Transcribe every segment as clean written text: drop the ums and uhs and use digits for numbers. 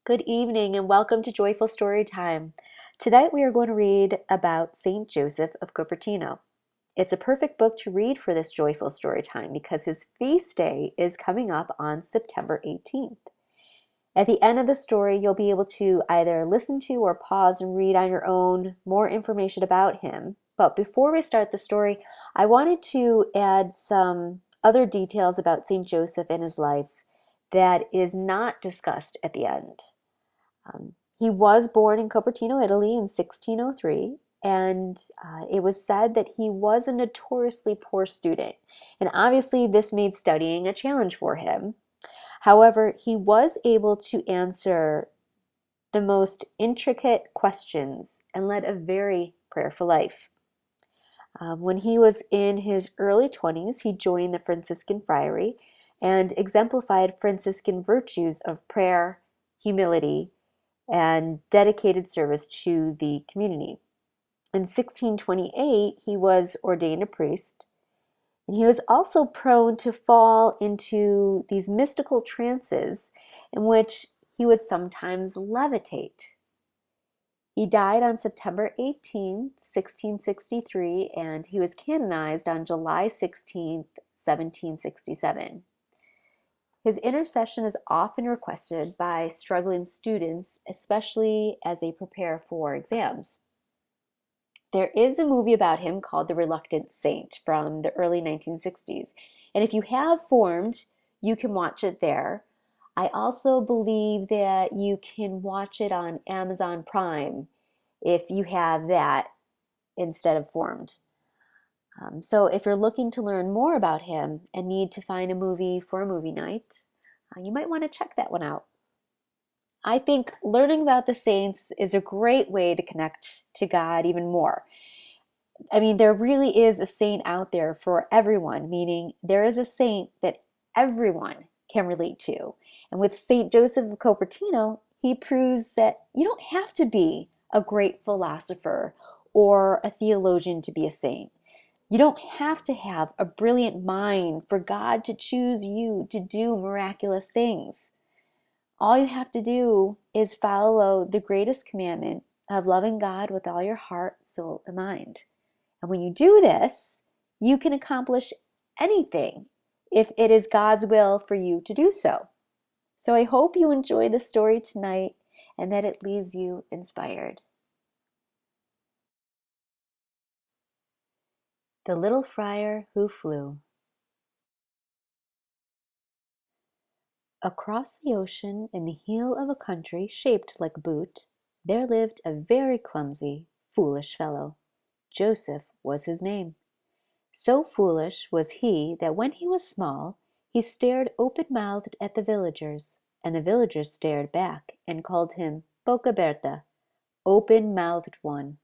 Good evening and welcome to Joyful Story Time. Tonight we are going to read about Saint Joseph of Cupertino. It's a perfect book to read for this joyful story time because his feast day is coming up on September 18th. At the end of the story, you'll be able to either listen to or pause and read on your own more information about him. But before we start the story, I wanted to add some other details about Saint Joseph and his life that is not discussed at the end. He was born in Cupertino, Italy in 1603, and it was said that he was a notoriously poor student. And obviously, this made studying a challenge for him. However, he was able to answer the most intricate questions and led a very prayerful life. When he was in his early 20s, he joined the Franciscan Friary and exemplified Franciscan virtues of prayer, humility, and dedicated service to the community. In 1628, he was ordained a priest, and he was also prone to fall into these mystical trances in which he would sometimes levitate. He died on September 18th, 1663, and he was canonized on July 16th, 1767. His intercession is often requested by struggling students, especially as they prepare for exams. There is a movie about him called The Reluctant Saint from the early 1960s. And if you have formed, you can watch it there. I also believe that you can watch it on Amazon Prime if you have that instead of formed. So if you're looking to learn more about him and need to find a movie for a movie night, you might want to check that one out. I think learning about the saints is a great way to connect to God even more. I mean, there really is a saint out there for everyone, meaning there is a saint that everyone can relate to. And with Saint Joseph of Cupertino, he proves that you don't have to be a great philosopher or a theologian to be a saint. You don't have to have a brilliant mind for God to choose you to do miraculous things. All you have to do is follow the greatest commandment of loving God with all your heart, soul, and mind. And when you do this, you can accomplish anything if it is God's will for you to do so. So I hope you enjoy the story tonight and that it leaves you inspired. The Little Friar Who Flew. Across the ocean, in the heel of a country shaped like a boot, there lived a very clumsy, foolish fellow. Joseph was his name. So foolish was he that when he was small, he stared open-mouthed at the villagers, and the villagers stared back and called him Boca Berta, open-mouthed one.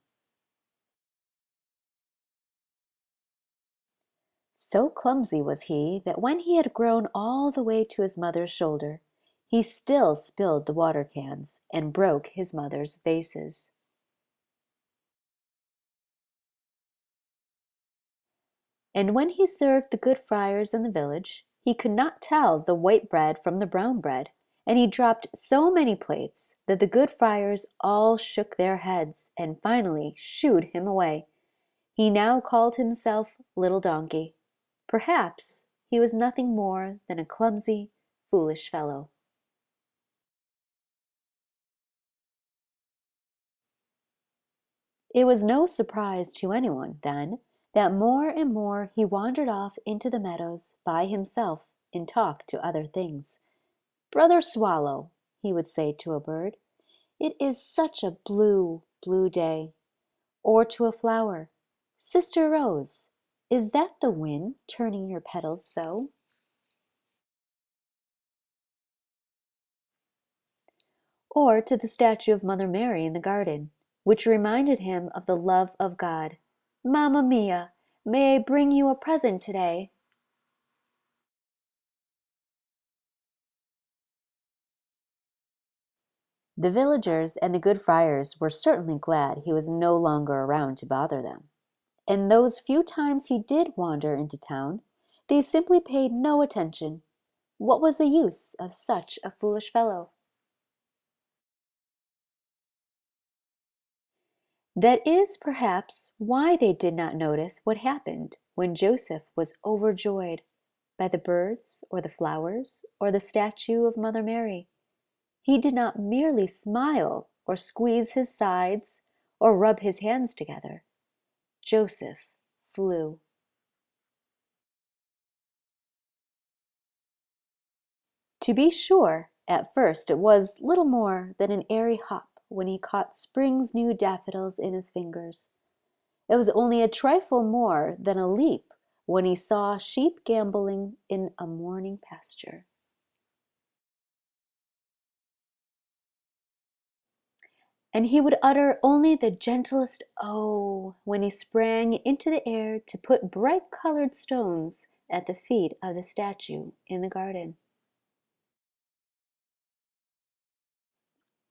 So clumsy was he that when he had grown all the way to his mother's shoulder, he still spilled the water cans and broke his mother's vases. And when he served the good friars in the village, he could not tell the white bread from the brown bread, and he dropped so many plates that the good friars all shook their heads and finally shooed him away. He now called himself Little Donkey. Perhaps he was nothing more than a clumsy, foolish fellow. It was no surprise to anyone, then, that more and more he wandered off into the meadows by himself and talked to other things. "Brother Swallow," he would say to a bird, "it is such a blue, blue day." Or to a flower, "Sister Rose, is that the wind turning your petals so?" Or to the statue of Mother Mary in the garden, which reminded him of the love of God. "Mamma mia, may I bring you a present today?" The villagers and the good friars were certainly glad he was no longer around to bother them. And those few times he did wander into town, they simply paid no attention. What was the use of such a foolish fellow? That is perhaps why they did not notice what happened when Joseph was overjoyed by the birds or the flowers or the statue of Mother Mary. He did not merely smile or squeeze his sides or rub his hands together. Joseph flew. To be sure, at first it was little more than an airy hop when he caught spring's new daffodils in his fingers. It was only a trifle more than a leap when he saw sheep gambolling in a morning pasture. And he would utter only the gentlest "oh" when he sprang into the air to put bright-colored stones at the feet of the statue in the garden.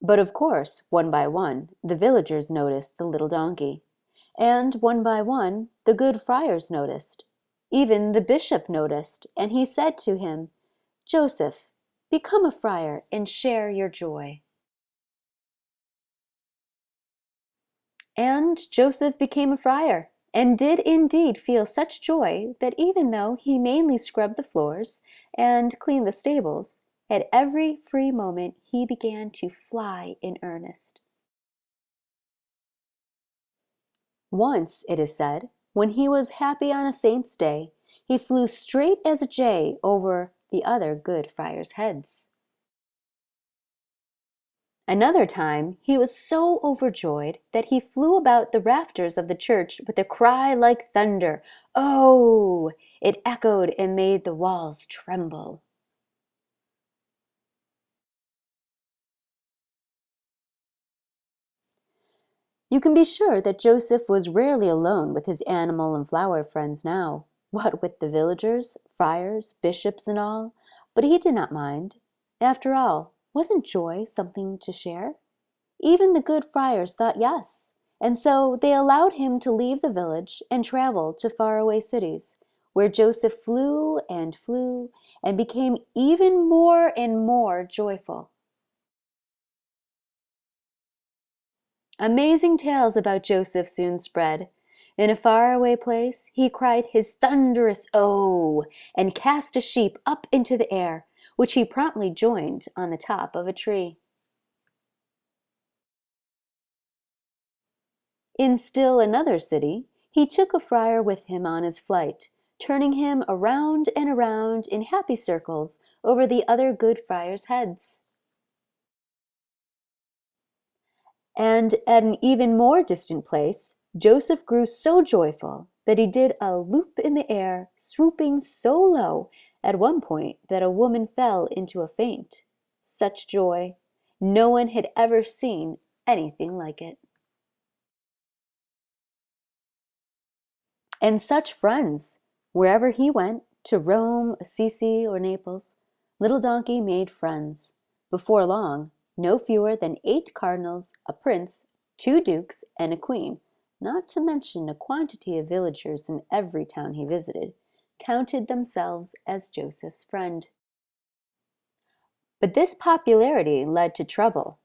But of course, one by one, the villagers noticed the little donkey. And one by one, the good friars noticed. Even the bishop noticed, and he said to him, "Joseph, become a friar and share your joy." And Joseph became a friar, and did indeed feel such joy that even though he mainly scrubbed the floors and cleaned the stables, at every free moment he began to fly in earnest. Once, it is said, when he was happy on a saint's day, he flew straight as a jay over the other good friars' heads. Another time he was so overjoyed that he flew about the rafters of the church with a cry like thunder. Oh! It echoed and made the walls tremble. You can be sure that Joseph was rarely alone with his animal and flower friends now, what with the villagers, friars, bishops, and all, but he did not mind. After all, wasn't joy something to share? Even the good friars thought yes, and so they allowed him to leave the village and travel to faraway cities, where Joseph flew and became even more and more joyful. Amazing tales about Joseph soon spread. In a faraway place he cried his thunderous "oh" and cast a sheep up into the air, which he promptly joined on the top of a tree. In still another city he took a friar with him on his flight, turning him around and around in happy circles over the other good friars' heads. And at an even more distant place, Joseph grew so joyful that he did a loop in the air, swooping so low at one point that a woman fell into a faint. Such joy! No one had ever seen anything like it. And such friends! Wherever he went, to Rome, Assisi, or Naples, little donkey made friends. Before long, no fewer than 8 cardinals, a prince, 2 dukes, and a queen, not to mention a quantity of villagers in every town he visited, counted themselves as Joseph's friend. But this popularity led to trouble.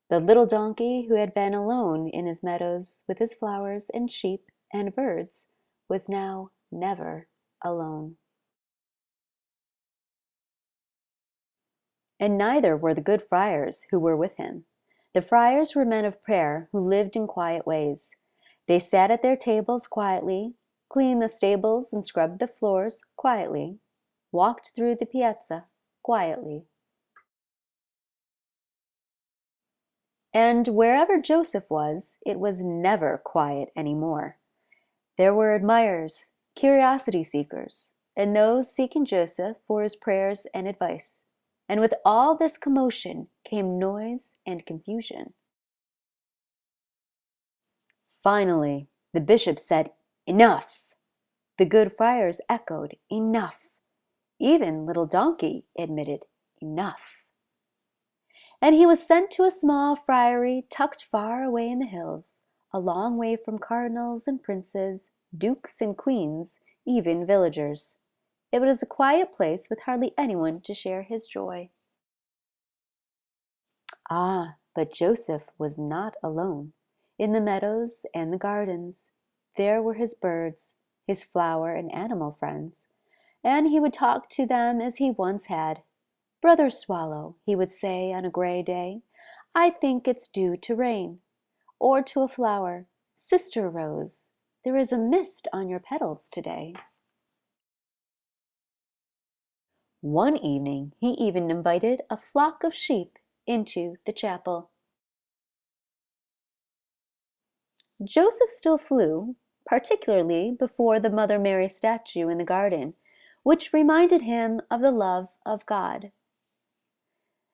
The little donkey who had been alone in his meadows with his flowers and sheep and birds was now never alone. And neither were the good friars who were with him. The friars were men of prayer who lived in quiet ways. They sat at their tables quietly, cleaned the stables and scrubbed the floors quietly, walked through the piazza quietly. And wherever Joseph was, it was never quiet any more. There were admirers, curiosity seekers, and those seeking Joseph for his prayers and advice. And with all this commotion came noise and confusion. Finally, the bishop said, "Enough!" The good friars echoed, "Enough!" Even little donkey admitted, "Enough!" And he was sent to a small friary tucked far away in the hills, a long way from cardinals and princes, dukes and queens, even villagers. It was a quiet place with hardly anyone to share his joy. Ah, but Joseph was not alone. In the meadows and the gardens, there were his birds, his flower and animal friends, and he would talk to them as he once had. "Brother Swallow," he would say on a gray day, "I think it's due to rain." Or to a flower, "Sister Rose, there is a mist on your petals today." One evening he even invited a flock of sheep into the chapel. Joseph still flew, particularly before the Mother Mary statue in the garden, which reminded him of the love of God.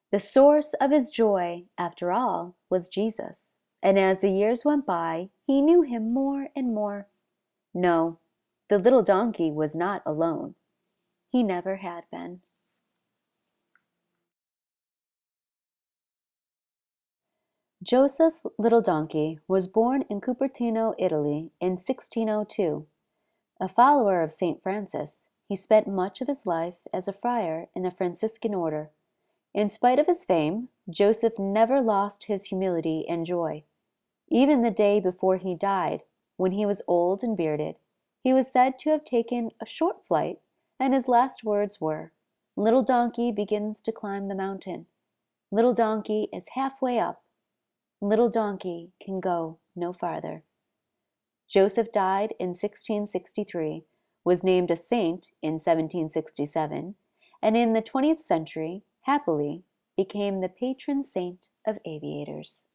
The source of his joy, after all, was Jesus, and as the years went by, he knew him more and more. No, the little donkey was not alone. He never had been. Joseph Little Donkey was born in Cupertino, Italy, in 1602. A follower of St. Francis, he spent much of his life as a friar in the Franciscan order. In spite of his fame, Joseph never lost his humility and joy. Even the day before he died, when he was old and bearded, he was said to have taken a short flight, and his last words were, "Little donkey begins to climb the mountain. Little donkey is halfway up. Little donkey can go no farther." Joseph died in 1663, was named a saint in 1767, and in the 20th century, happily, became the patron saint of aviators.